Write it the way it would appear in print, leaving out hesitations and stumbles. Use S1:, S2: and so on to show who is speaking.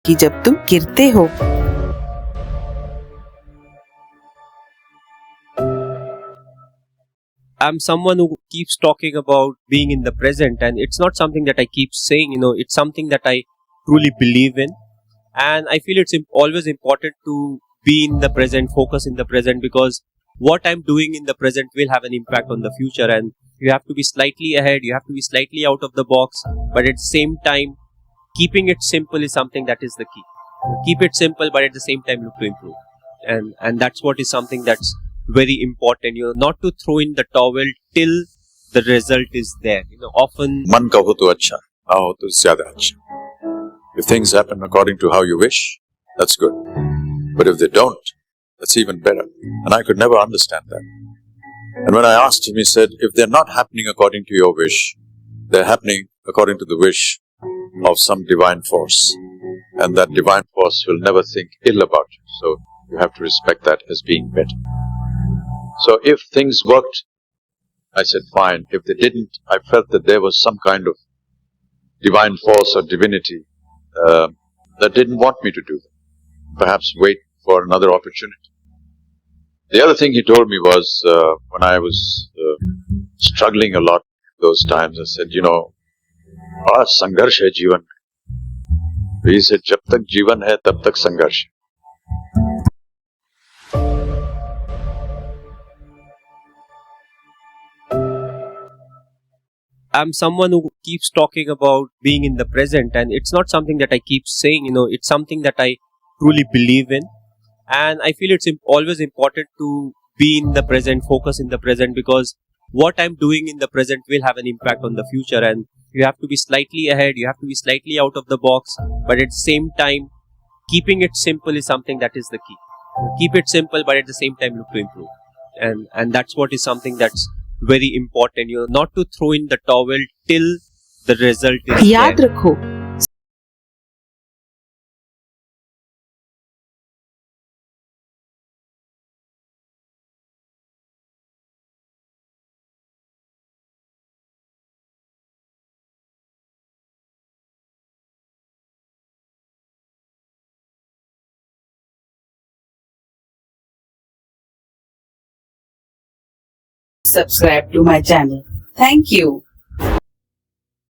S1: कि जब तुम गिरते हो
S2: I'm someone who keeps talking about being in the present, and it's not something that I keep saying, it's something that I truly believe in. And I feel it's always important to be in the present, focus in the present, because what I'm doing in the present will have an impact on the future. And you have to be slightly ahead, you have to be slightly out of the box, but at the same time, keeping it simple is something that is the key. Keep it simple, but at the same time, look to improve. And that's what is something that's very important, not to throw in the towel till the result is there. Often
S3: मन का हो तो अच्छा, ना हो तो ज़्यादा अच्छा. If things happen according to how you wish, that's good. But if they don't, that's even better. And I could never understand that. And when I asked him, he said, if they're not happening according to your wish, they're happening according to the wish of some divine force. And that divine force will never think ill about you. So you have to respect that as being better. So if things worked, I said, fine. If they didn't, I felt that there was some kind of divine force or divinity that didn't want me to do that. Perhaps wait for another opportunity. The other thing he told me was, when I was struggling a lot those times, I said, संघर्ष है जीवन. He said, जब तक जीवन है तब तक संघर्ष.
S2: I'm someone who keeps talking about being in the present, and it's not something that I keep saying, it's something that I truly believe in. And I feel it's always important to be in the present, focus in the present, because what I'm doing in the present will have an impact on the future. And you have to be slightly ahead, you have to be slightly out of the box, but at the same time, keeping it simple is something that is the key. Keep it simple, but at the same time, look to improve. And that's what is something that's very important, not to throw in the towel till the result is
S1: याद
S2: there.
S1: रखो subscribe to my channel. Thank you.